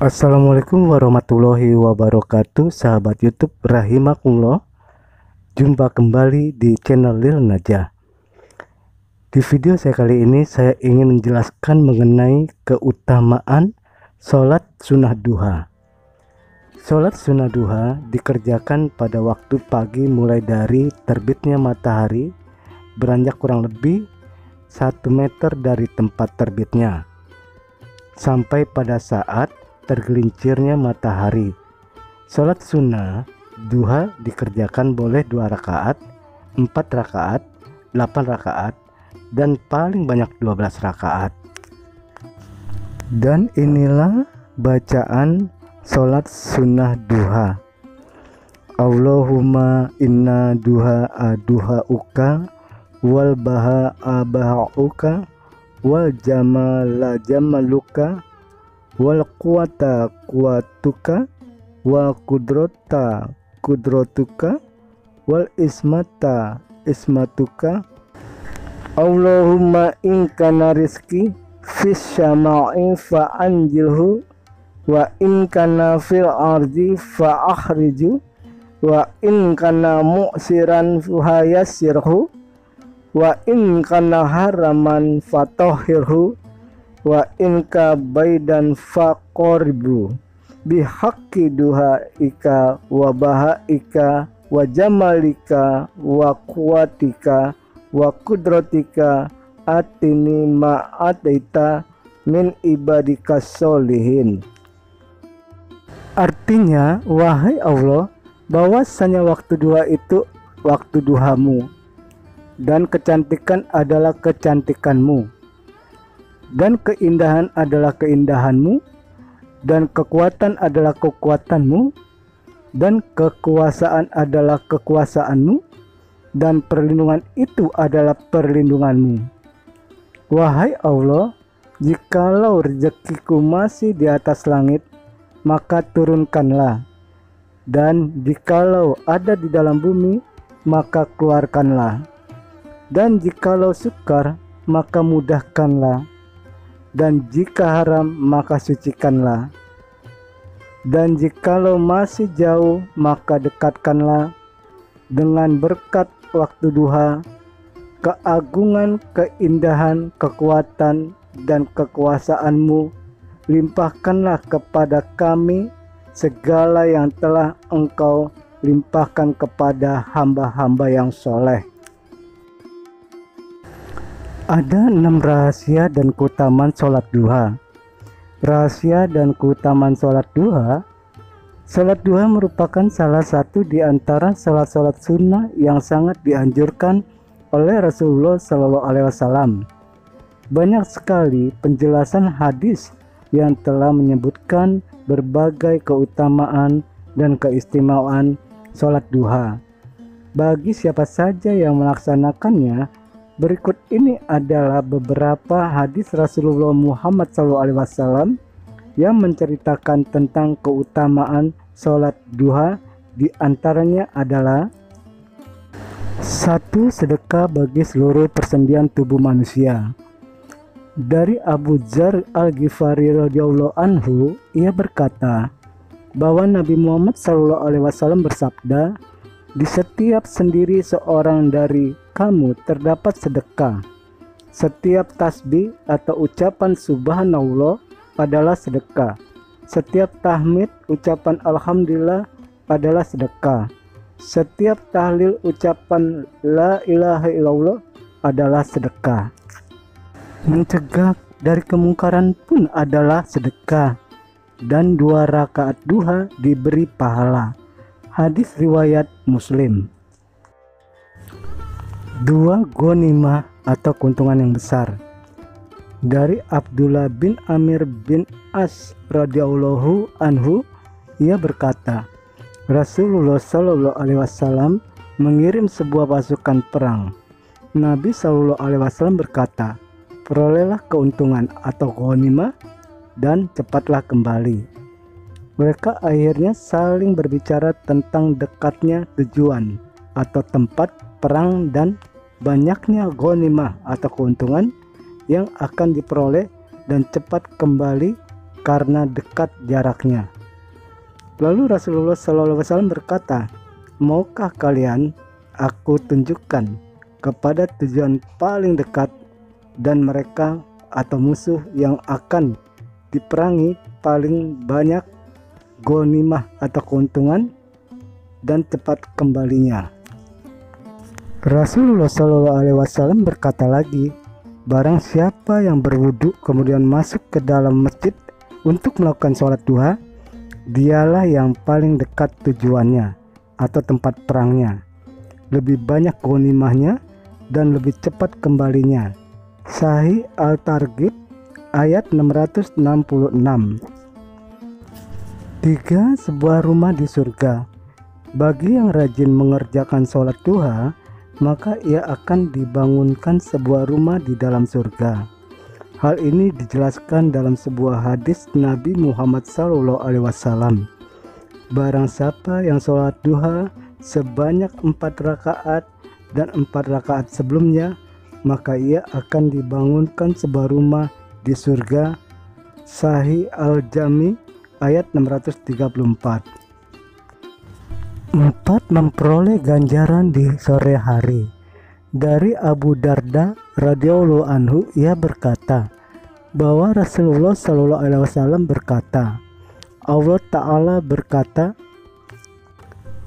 Assalamualaikum warahmatullahi wabarakatuh, sahabat YouTube rahimakumullah. Jumpa kembali di channel Lil Najah. Di video saya kali ini saya ingin menjelaskan mengenai keutamaan sholat sunnah duha. Sholat sunnah duha dikerjakan pada waktu pagi mulai dari terbitnya matahari beranjak kurang lebih 1 meter dari tempat terbitnya sampai pada saat tergelincirnya matahari. Sholat sunnah duha dikerjakan boleh 2 rakaat, 4 rakaat, 8 rakaat, dan paling banyak 12 rakaat. Dan inilah bacaan sholat sunnah duha. Allahumma inna duha aduhauka wal baha abahauka wal jamala jamaluka wal quwata quwatuka wa kudrata kudratuka wal ismata ismatuka. Allahumma in kana rizki fis syama'i fa anjilhu wa in kana fil ardi fa akhriju wa in kana mu'siran fa yassirhu wa in kana haraman fatahhirhu wa inka baidan faqorbu bihaqqi duhaika wa bahaika wa jamalika wa kuwatika wa kudratika atini ma'ataita min ibadika solihin. Artinya, wahai Allah, bahwasanya waktu duha itu waktu duhamu, dan kecantikan adalah kecantikanmu, dan keindahan adalah keindahanmu, dan kekuatan adalah kekuatanmu, dan kekuasaan adalah kekuasaanmu, dan perlindungan itu adalah perlindunganmu. Wahai Allah, jikalau rezekiku masih di atas langit, maka turunkanlah, dan jikalau ada di dalam bumi, maka keluarkanlah, dan jikalau sukar, maka mudahkanlah, dan jika haram maka sucikanlah, dan jikalau masih jauh maka dekatkanlah dengan berkat waktu duha, keagungan, keindahan, kekuatan, dan kekuasaanmu. Limpahkanlah kepada kami segala yang telah Engkau limpahkan kepada hamba-hamba yang soleh. Ada 6 rahasia dan keutamaan sholat duha. Rahasia dan keutamaan sholat duha. Sholat duha merupakan salah satu di antara sholat-sholat sunnah yang sangat dianjurkan oleh Rasulullah SAW. Banyak sekali penjelasan hadis yang telah menyebutkan berbagai keutamaan dan keistimewaan sholat duha. Bagi siapa saja yang melaksanakannya, berikut ini adalah beberapa hadis Rasulullah Muhammad SAW yang menceritakan tentang keutamaan sholat duha. Di antaranya adalah 1. Sedekah bagi seluruh persendian tubuh manusia. Dari Abu Dzar Al-Ghifari radhiyallahu anhu, ia berkata bahwa Nabi Muhammad SAW bersabda, di setiap sendiri seorang dari kamu terdapat sedekah. Setiap tasbih atau ucapan subhanallah adalah sedekah. Setiap tahmid ucapan alhamdulillah adalah sedekah. Setiap tahlil ucapan la ilaha illallah adalah sedekah. Mencegah dari kemungkaran pun adalah sedekah, dan 2 rakaat duha diberi pahala. Hadis riwayat Muslim. 2. Ghanimah atau keuntungan yang besar. Dari Abdullah bin Amir bin As radhiyallahu anhu, ia berkata, Rasulullah SAW mengirim sebuah pasukan perang. Nabi SAW berkata, perolehlah keuntungan atau ghanimah dan cepatlah kembali. Mereka akhirnya saling berbicara tentang dekatnya tujuan atau tempat perang dan banyaknya ghanimah atau keuntungan yang akan diperoleh dan cepat kembali karena dekat jaraknya. Lalu Rasulullah SAW berkata, maukah kalian aku tunjukkan kepada tujuan paling dekat dan mereka atau musuh yang akan diperangi paling banyak ghanimah atau keuntungan dan cepat kembalinya. Rasulullah SAW berkata lagi, barang siapa yang berwudu kemudian masuk ke dalam masjid untuk melakukan sholat duha, dialah yang paling dekat tujuannya atau tempat perangnya, lebih banyak ghanimahnya dan lebih cepat kembalinya. Sahih Al-Targhib ayat 666. 3. Sebuah rumah di surga. Bagi yang rajin mengerjakan sholat duha, maka ia akan dibangunkan sebuah rumah di dalam surga. Hal ini dijelaskan dalam sebuah hadis Nabi Muhammad SAW. Barang siapa yang sholat duha sebanyak 4 rakaat dan 4 rakaat sebelumnya, maka ia akan dibangunkan sebuah rumah di surga. Sahih Al-Jami ayat 634. 4. Memperoleh ganjaran di sore hari. Dari Abu Darda radhiyallahu anhu, ia berkata bahwa Rasulullah SAW berkata, Allah Ta'ala berkata,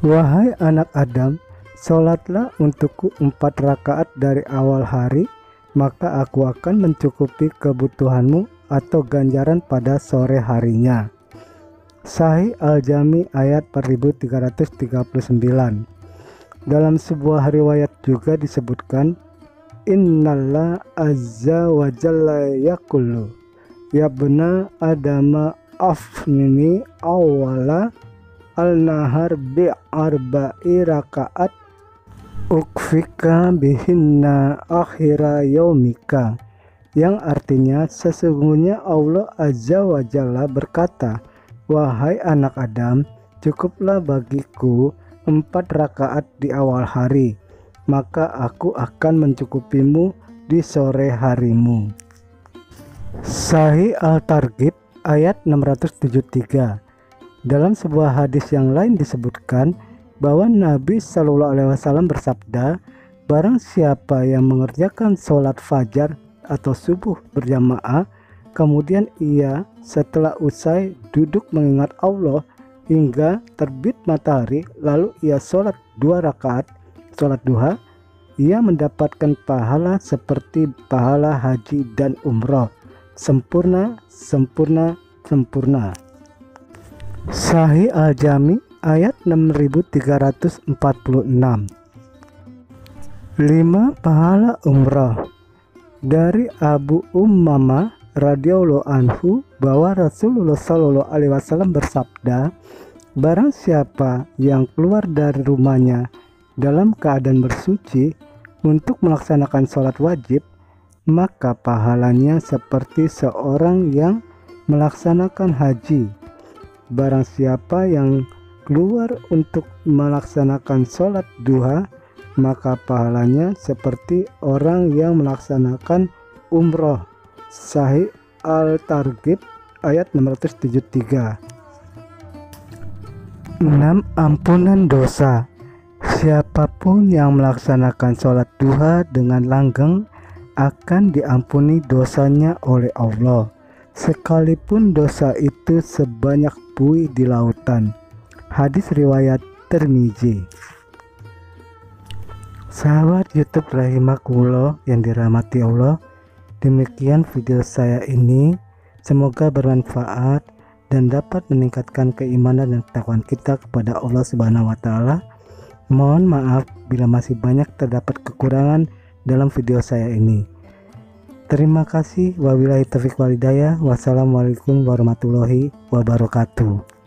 wahai anak Adam, sholatlah untukku 4 rakaat dari awal hari, maka aku akan mencukupi kebutuhanmu atau ganjaran pada sore harinya. Sahih Al-Jami ayat 4339. Dalam sebuah riwayat juga disebutkan, Innallah azza wa jalla yaqulu ya bena adama afnini awala al-nahar bi'arba'i rakaat ukfika bihinna akhira yaumika, yang artinya sesungguhnya Allah azza wa jalla berkata, wahai anak Adam, cukuplah bagiku 4 rakaat di awal hari, maka aku akan mencukupimu di sore harimu. Sahih Al-Targhib ayat 673. Dalam sebuah hadis yang lain disebutkan bahwa Nabi SAW bersabda, barang siapa yang mengerjakan sholat fajar atau subuh berjamaah, kemudian ia setelah usai duduk mengingat Allah hingga terbit matahari, lalu ia sholat 2 rakaat sholat duha, ia mendapatkan pahala seperti pahala haji dan umroh, sempurna, sempurna, sempurna. Sahih Al-Jami ayat 6346. 5. Pahala umroh. Dari Abu Ummamah radhiyallahu anhu bahwa Rasulullah SAW bersabda, barang siapa yang keluar dari rumahnya dalam keadaan bersuci untuk melaksanakan sholat wajib, maka pahalanya seperti seorang yang melaksanakan haji. Barang siapa yang keluar untuk melaksanakan sholat duha, maka pahalanya seperti orang yang melaksanakan umroh. Sahih Al-Targhib ayat 673. 6. Ampunan dosa. Siapapun yang melaksanakan sholat duha dengan langgeng akan diampuni dosanya oleh Allah, sekalipun dosa itu sebanyak buih di lautan. Hadis riwayat Tirmizi. Sahabat YouTube rahimakumullah yang dirahmati Allah, demikian video saya ini, semoga bermanfaat dan dapat meningkatkan keimanan dan ketakwaan kita kepada Allah Subhanahu wa Ta'ala. Mohon maaf bila masih banyak terdapat kekurangan dalam video saya ini. Terima kasih. Wabillahi taufiq wal hidayah. Wassalamualaikum warahmatullahi wabarakatuh.